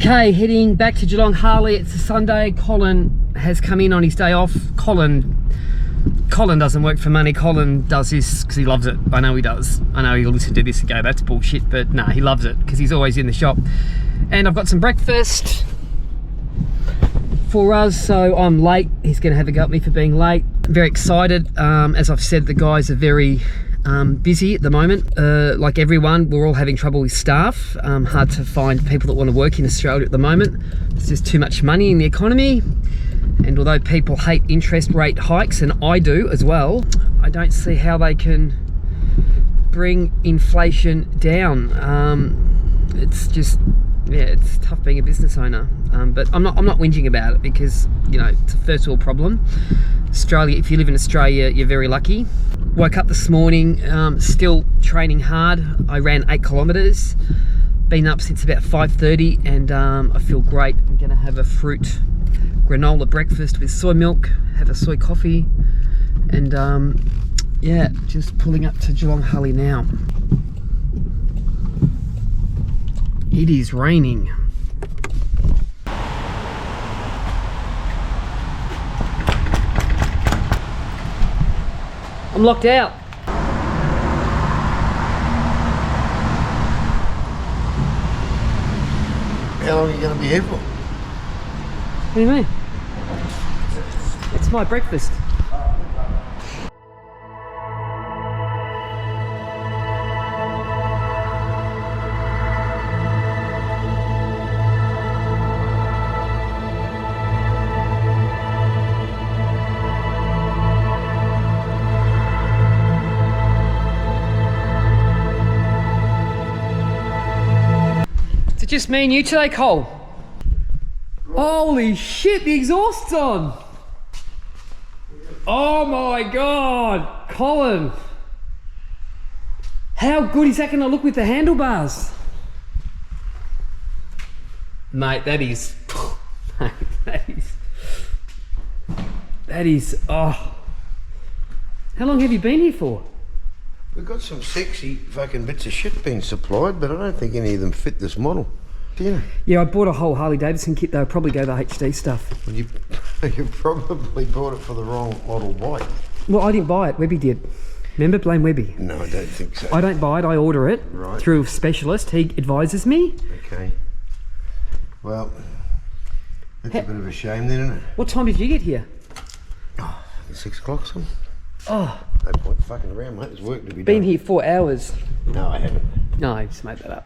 Okay, heading back to Geelong Harley. It's a Sunday. Colin has come in on his day off. Colin doesn't work for money. Colin does this because he loves it. I know he does. I know he'll listen to this and go, that's bullshit, but nah, he loves it because he's always in the shop. And I've got some breakfast for us, so I'm late. He's going to have a go at me for being late. I'm very excited. As I've said, the guys are very busy at the moment. Like everyone, we're all having trouble with staff. Hard to find people that want to work in Australia at the moment. There's just too much money in the economy. And although people hate interest rate hikes, and I do as well, I don't see how they can bring inflation down. It's just, yeah, it's tough being a business owner. But I'm not whinging about it because, you know, it's a first world problem. Australia, if you live in Australia, you're very lucky. Woke up this morning, still training hard. I ran 8 kilometers. Been up since about 5:30, and I feel great. I'm gonna have a fruit granola breakfast with soy milk, have a soy coffee, and yeah, just pulling up to Geelong Harley now. It is raining. I'm locked out. How long are you going to be here for? What do you mean? It's my breakfast. Is it just me and you today, Cole? Holy shit, the exhaust's on! Oh my god, Colin! How good is that going to look with the handlebars? Mate, that is... that is... oh. How long have you been here for? We've got some sexy fucking bits of shit being supplied, but I don't think any of them fit this model. Yeah. Yeah, I bought a whole Harley Davidson kit. They'll probably go the HD stuff. Well, you probably bought it for the wrong model bike. Well, I didn't buy it. Webby did. Remember? Blame Webby. No, I don't think so. I don't buy it. I order it through a specialist. He advises me. Okay. Well, that's a bit of a shame then, isn't it? What time did you get here? Oh, 6 o'clock something. Oh. No point fucking around, mate. There's work to be done. Been here 4 hours. No, I haven't. No, I just made that up.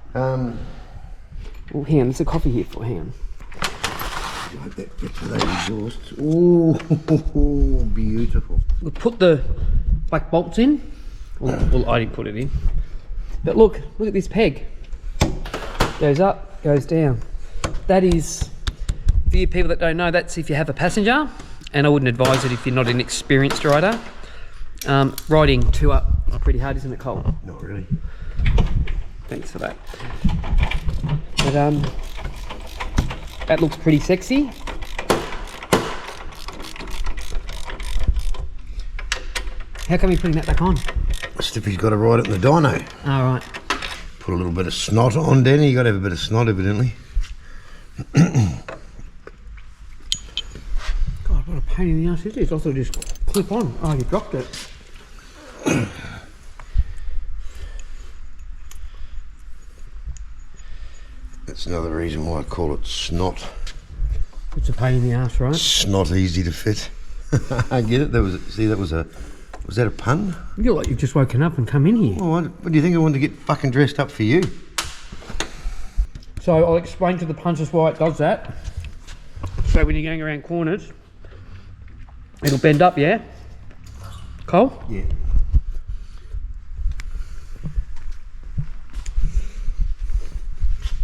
Oh, hang on, there's a coffee here for, hang on. Like that bit of those exhausts. Oh, beautiful. We'll put the black bolts in. Well, I didn't put it in. But look at this peg. Goes up, goes down. That is, for you people that don't know, that's if you have a passenger, and I wouldn't advise it if you're not an experienced rider. Riding 2 up is pretty hard, isn't it, Cole? Not really. Thanks for that. But that looks pretty sexy. How come you're putting that back on? Stiffy's got to ride it in the dyno. All right. Put a little bit of snot on, Danny. You got to have a bit of snot, evidently. God, what a pain in the ass it is. I thought it just clip on. Oh, you dropped it. That's another reason why I call it snot. It's a pain in the ass, right? Snot easy to fit. I get it. Was that a pun? You look like you've just woken up and come in here. Well, what do you think I wanted to get fucking dressed up for you? So I'll explain to the punters why it does that. So when you're going around corners, it'll bend up, yeah? Cole? Yeah.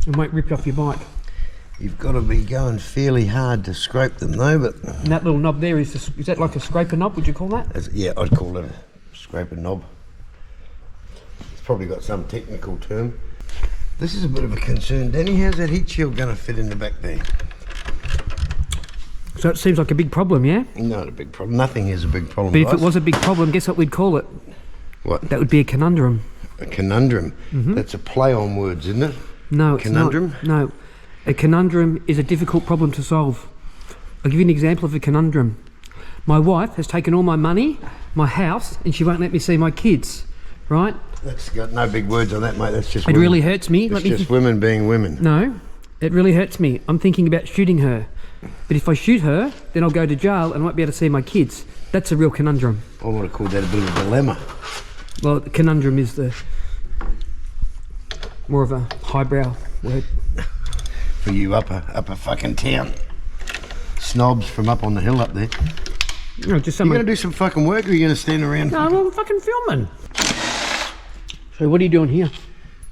It won't rip you off your bike. You've got to be going fairly hard to scrape them though, but... And that little knob there, is that like a scraper knob, would you call that? Yeah, I'd call it a scraper knob. It's probably got some technical term. This is a bit of a concern, Danny. How's that heat shield going to fit in the back there? So it seems like a big problem, yeah? Not a big problem. Nothing is a big problem. But if it was a big problem, guess what we'd call it? What? That would be a conundrum. A conundrum? Mm-hmm. That's a play on words, isn't it? No, it's conundrum? not. No. A conundrum is a difficult problem to solve. I'll give you an example of a conundrum. My wife has taken all my money, my house, and she won't let me see my kids, right? That's got no big words on that, mate. That's just It women. really hurts me. It's just women being women. No, it really hurts me. I'm thinking about shooting her. But if I shoot her, then I'll go to jail and I won't be able to see my kids. That's a real conundrum. I would have called that a bit of a dilemma. Well, conundrum is the more of a highbrow word. For you upper fucking town. Snobs from up on the hill up there. No, just You someone. going to do some fucking work or are you going to stand around? No, I'm fucking filming. So what are you doing here?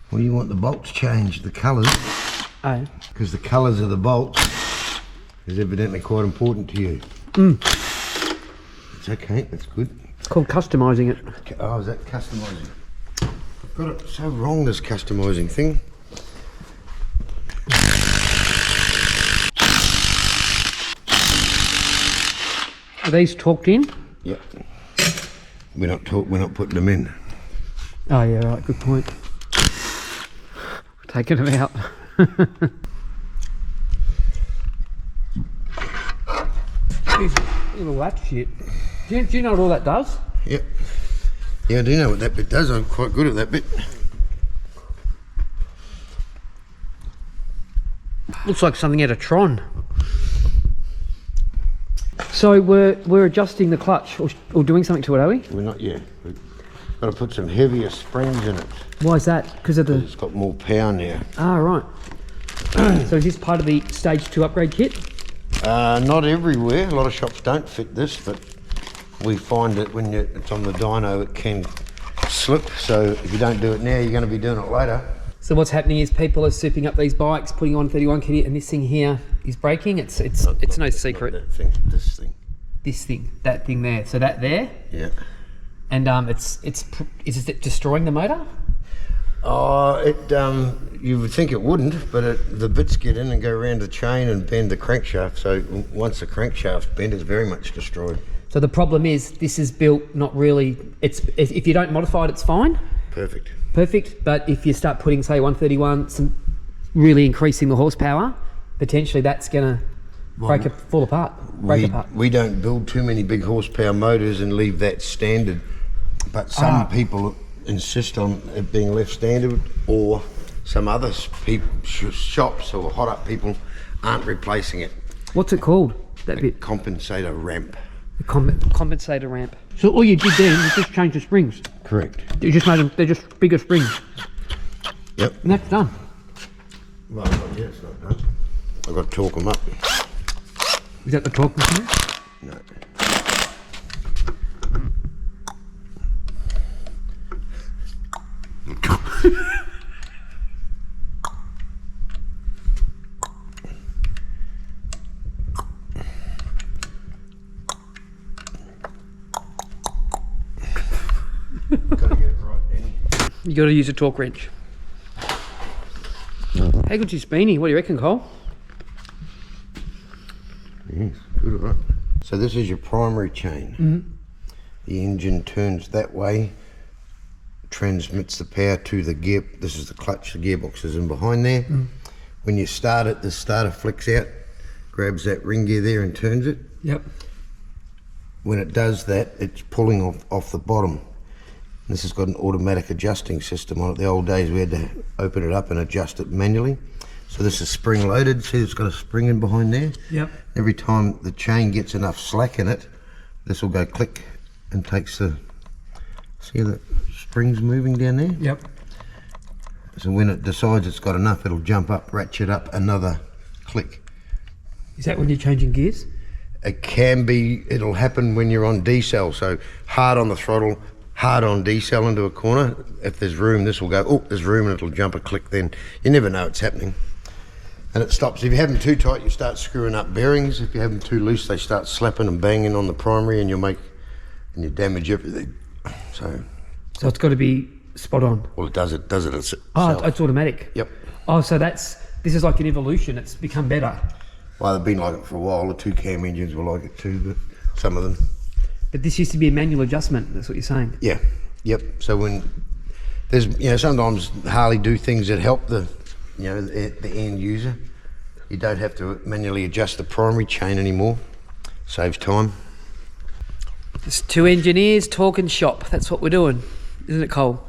Well, you want the bolts changed, the colours. Oh. Because the colours of the bolts is evidently quite important to you. It's okay, that's good. It's called customising it. Oh, is that customising? I've got it so wrong, this customising thing. Are these torqued in? Yep. We're not putting them in. Oh yeah, right, good point. Taking them out. Jeez, look at that shit. Do you know what all that does? Yep. Yeah, I do know what that bit does. I'm quite good at that bit. Looks like something out of Tron. So we're adjusting the clutch or doing something to it, are we? We're not yet. We've got to put some heavier springs in it. Why is that? Because of the... It's got more power now. Ah, right. So is this part of the stage 2 upgrade kit? Not everywhere. A lot of shops don't fit this, but we find that when it's on the dyno, it can slip. So if you don't do it now, you're going to be doing it later. So what's happening is people are souping up these bikes, putting on 31 kit, and this thing here is breaking. It's no secret. That thing, this thing. This thing, that thing there. So that there. Yeah. And is it destroying the motor? You would think it wouldn't, but the bits get in and go around the chain and bend the crankshaft. So once the crankshaft's bent, it's very much destroyed. So the problem is this is built not really. If you don't modify it, it's fine. Perfect. But if you start putting, say, 131, really increasing the horsepower, potentially that's going to fall apart. Break apart. We don't build too many big horsepower motors and leave that standard, but some people insist on it being left standard, or some other shops or hot up people aren't replacing it. What's it called? That bit? Compensator ramp. The compensator ramp. So all you did then was just change the springs. Correct. You just made them, they're just bigger springs. Yep. And that's done. Well, yeah, it's not done. I've got to torque them up. Is that the torque machine? No. Gotta get it right, Danny. You got to use a torque wrench. How good's your speenie? What do you reckon, Cole? Yes, good, right. So this is your primary chain. Mm-hmm. The engine turns that way, transmits the power to the gear. This is the clutch, the gearbox is in behind there. Mm. When you start it, the starter flicks out, grabs that ring gear there and turns it. Yep. When it does that, it's pulling off the bottom. This has got an automatic adjusting system on it. The old days we had to open it up and adjust it manually. So this is spring loaded. See, it's got a spring in behind there. Yep. Every time the chain gets enough slack in it, this will go click and takes the, see the springs moving down there? Yep. So when it decides it's got enough, it'll jump up, ratchet up another click. Is that when you're changing gears? It can be, it'll happen when you're on decel. So hard on the throttle, hard on decel into a corner. If there's room, this will go, oh, there's room, and it'll jump a click then. You never know it's happening. And it stops. If you have them too tight, you start screwing up bearings. If you have them too loose, they start slapping and banging on the primary, and you damage everything. So it's got to be spot on. Well, it does it itself. Oh, it's automatic. Yep. Oh, so this is like an evolution. It's become better. Well, they've been like it for a while. The 2-cam engines were like it too, but some of them. But this used to be a manual adjustment. That's what you're saying. Yeah. Yep. So when there's, sometimes Harley do things that help the end user. You don't have to manually adjust the primary chain anymore. Saves time. Just two engineers talking shop. That's what we're doing, isn't it, Cole?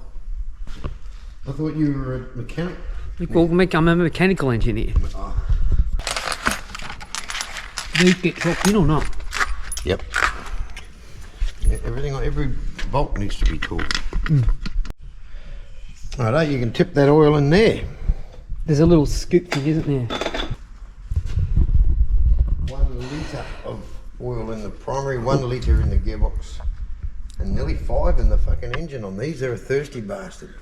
I thought you were a mechanic. Well, I'm a mechanical engineer. Oh. Do you get dropped in or not? Yep. Yeah, every bolt needs to be taut. Righto, you can tip that oil in there. There's a little scoop thing, isn't there? 1 litre of oil in the primary, 1 litre in the gearbox, and nearly 5 in the fucking engine on these. They're a thirsty bastard.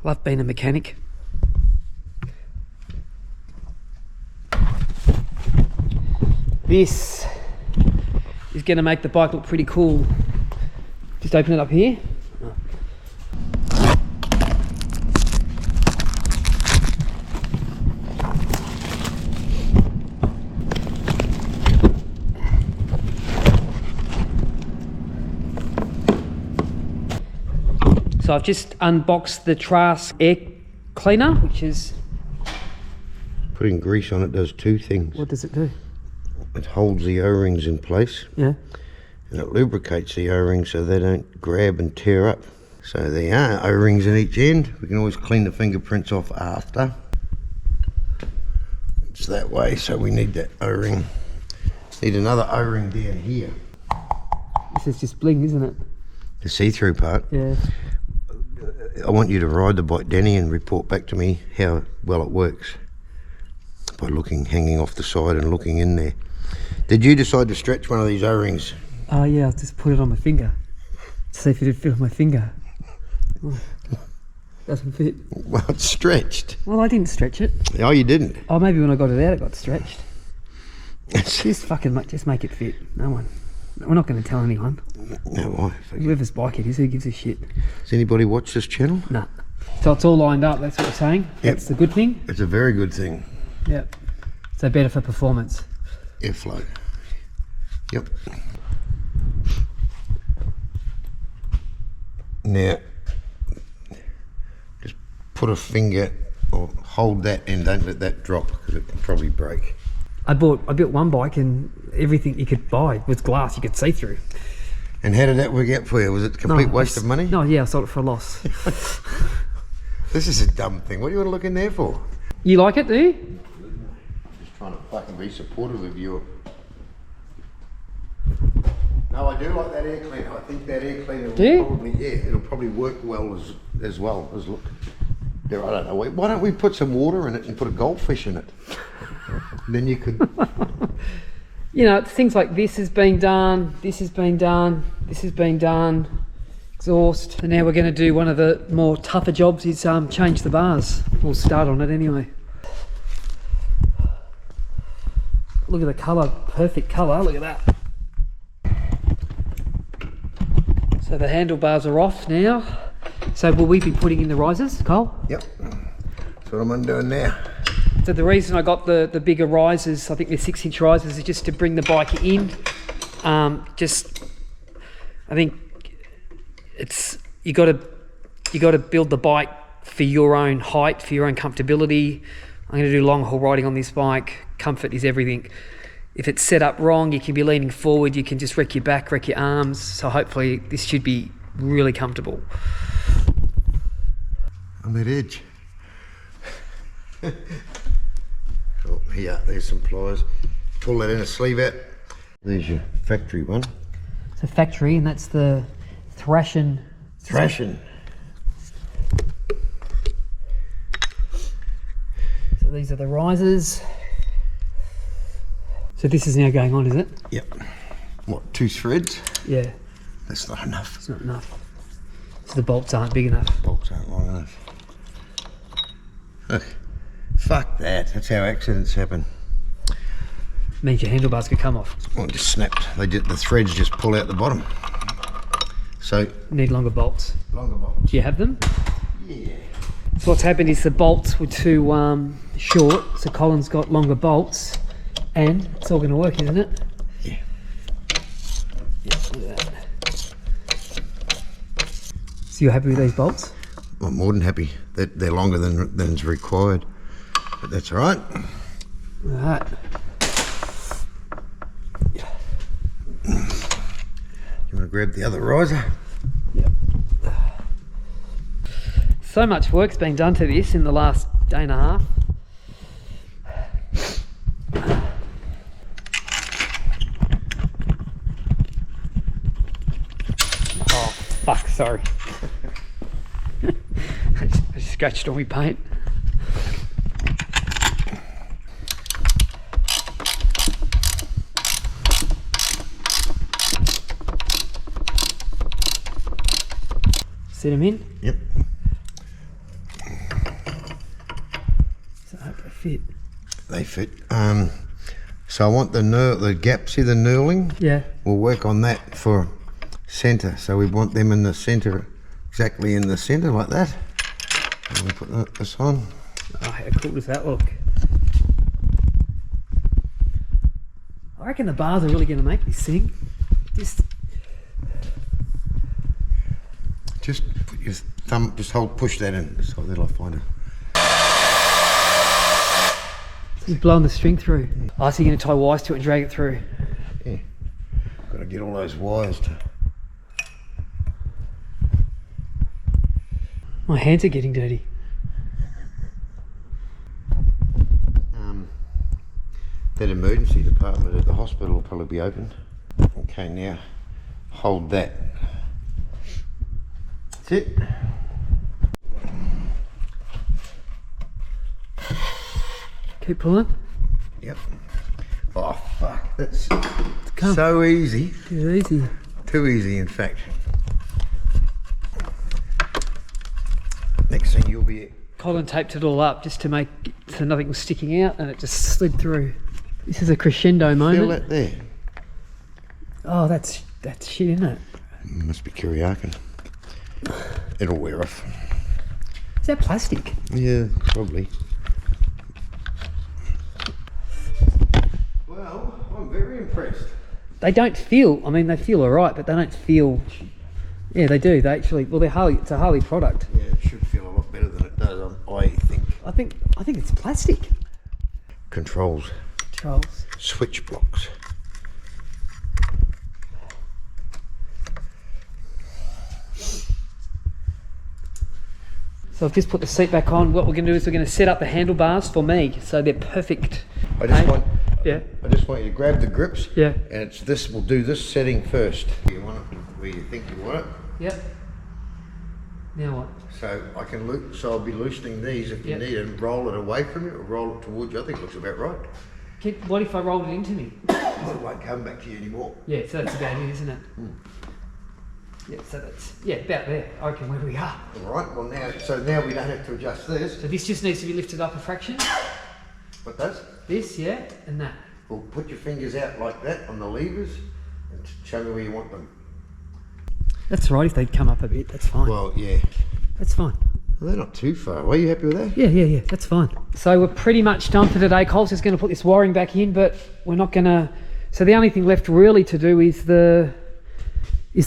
Love being a mechanic. This is going to make the bike look pretty cool. Just open it up here. So I've just unboxed the Trask air cleaner, which is... Putting grease on it does two things. What does it do? It holds the O-rings in place. Yeah. And it lubricates the O-rings so they don't grab and tear up. So there are O-rings in each end. We can always clean the fingerprints off after. It's that way, so we need that O-ring. Need another O-ring down here. This is just bling, isn't it? The see-through part. Yeah. I want you to ride the bike, Danny, and report back to me how well it works. By hanging off the side and looking in there. Did you decide to stretch one of these O-rings? Oh yeah, I just put it on my finger. See if it'd fit on my finger. Oh, doesn't fit. Well, it's stretched. Well, I didn't stretch it. Oh, you didn't? Oh, maybe when I got it out, it got stretched. Just make it fit. No one. We're not going to tell anyone. No, why? Whoever's bike it is, who gives a shit? Does anybody watch this channel? No. So it's all lined up, that's what we're saying? Yep. That's the good thing? It's a very good thing. Yep. So better for performance. Airflow. Yep. Now, just put a finger or hold that and don't let that drop because it can probably break. I built one bike and everything you could buy was glass you could see through. And how did that work out for you? Was it a complete waste of money? No, yeah, I sold it for a loss. This is a dumb thing. What do you want to look in there for? You like it, do you? Just trying to fucking be supportive of you. No, I do like that air cleaner. I think that air cleaner will probably, it'll probably work well as well as look. There, I don't know. Why don't we put some water in it and put a goldfish in it? Then you could. You know, things like this has been done, this has been done, this has been done, exhaust. And now we're going to do one of the more tougher jobs is change the bars. We'll start on it anyway. Look at the colour, perfect colour, look at that. So the handlebars are off now. So will we be putting in the risers, Cole? Yep. That's what I'm undoing now. So the reason I got the bigger risers, I think they're 6-inch risers, is just to bring the bike in. I think it's you got to build the bike for your own height, for your own comfortability. I'm going to do long haul riding on this bike. Comfort is everything. If it's set up wrong, you can be leaning forward. You can just wreck your back, wreck your arms. So hopefully this should be really comfortable. On that edge. Oh, yeah, there's some pliers. Pull that inner sleeve out. There's your factory one. It's a factory, and that's the Thrashing. Thrashing. So these are the risers. So this is now going on, is it? Yep. What, 2 threads? Yeah. That's not enough. It's not enough. So the bolts aren't big enough. Bolts aren't long enough. Look, fuck that. That's how accidents happen. Means your handlebars could come off. Well, it just snapped. The threads just pull out the bottom. So Need longer bolts. longer bolts. Do you have them? Yeah. So what's happened is the bolts were too short, so Colin's got longer bolts, and it's all going to work, isn't it? Yeah. Yeah, look at that. So you're happy with these bolts? I'm more than happy that they're longer than is required, but that's all right. Alright. You want to grab the other riser? Yep. So much work's been done to this in the last day and a half. Oh, fuck, sorry. I just scratched all my paint. Set them in? Yep. So I hope they fit. They fit. So I want the gap, see the knurling? Yeah. We'll work on that for centre. So we want them in the centre, exactly in the centre like that. And we put this on. Oh, how cool does that look? I reckon the bars are really going to make this thing. Just put your thumb, push that in, so that I'll find it. He's blowing the string through. Oh, so you're going to tie wires to it and drag it through? Yeah. Got to get all those wires to... My hands are getting dirty. That emergency department at the hospital will probably be open. Okay, now hold that. That's it. Keep pulling. Yep. Oh fuck, that's so easy. Too easy. Too easy, in fact. Next thing you'll be... Colin taped it all up just to make it so nothing was sticking out, and it just slid through. This is a crescendo moment. Feel that there? Oh, that's shit, isn't it? Must be Kiriakin. It'll wear off. Is that plastic? Yeah, probably. Well, I'm very impressed. They don't feel, I mean, they feel alright, but they don't feel... Yeah, they do. They actually, well, it's a Harley product. Yeah, it should feel a lot better than it does, I think. I think it's plastic. Controls. Controls. Switch blocks. So I've just put the seat back on. What we're going to do is we're going to set up the handlebars for me, so they're perfect. I just want you to grab the grips. Yeah. And it's this. We'll do this setting first. You want it where you think you want it. Yep. Now what? So I can I'll be loosening these if you need it, and roll it away from you or roll it towards you. I think it looks about right. What if I rolled it into me? It won't come back to you anymore. Yeah, so that's about it, isn't it? Mm. Yeah, so that's about there. I reckon where we are. All right. Well, now we don't have to adjust this. So this just needs to be lifted up a fraction. What does? This, yeah, and that. Well, put your fingers out like that on the levers and show me where you want them. That's right. If they'd come up a bit, that's fine. Well, yeah. That's fine. Well, they're not too far. Are you happy with that? Yeah. That's fine. So we're pretty much done for today. Cole's just going to put this wiring back in, but we're not going to. So the only thing left really to do is the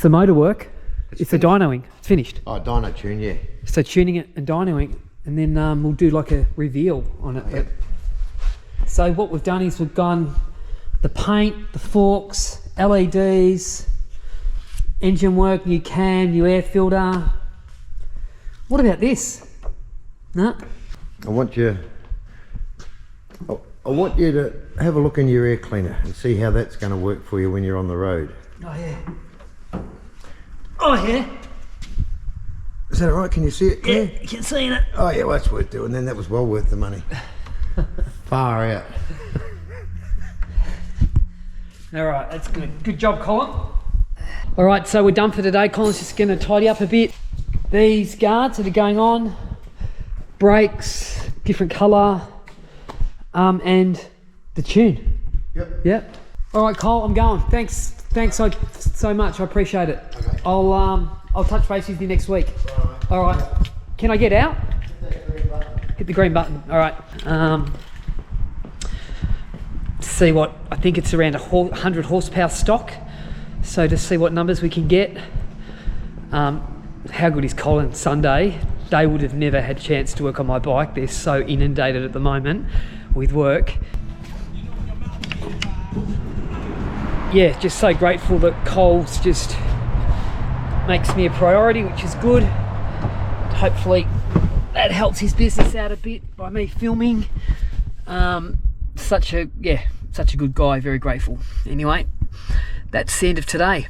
motor work. It's the dynoing. It's finished. Oh, dyno tune, yeah. So tuning it and dynoing, and then we'll do like a reveal on it. Yep. So what we've done is we've gone the paint, the forks, LEDs, engine work, new cam, new air filter. What about this? No? I want you to have a look in your air cleaner and see how that's going to work for you when you're on the road. Oh yeah. Oh yeah. Is that all right? Can you see it clear? Yeah, you can see it. Oh yeah, well, that's worth doing then. That was well worth the money. Far out. All right, that's good. Good job, Colin. All right, so we're done for today. Colin's just going to tidy up a bit. These guards that are going on, brakes, different colour, and the tune. Yep. All right, Cole, I'm going. Thanks so much. I appreciate it. Okay. I'll touch base with you next week. All right. Can I get out? Hit the green button. All right. See what I think it's around 100 horsepower stock. So to see what numbers we can get. How good is Colin? Sunday, they would have never had a chance to work on my bike. They're so inundated at the moment with work. yeah, just so grateful that Coles just makes me a priority, which is good. Hopefully that helps his business out a bit by me filming. Such a good guy, very grateful. Anyway, that's the end of today.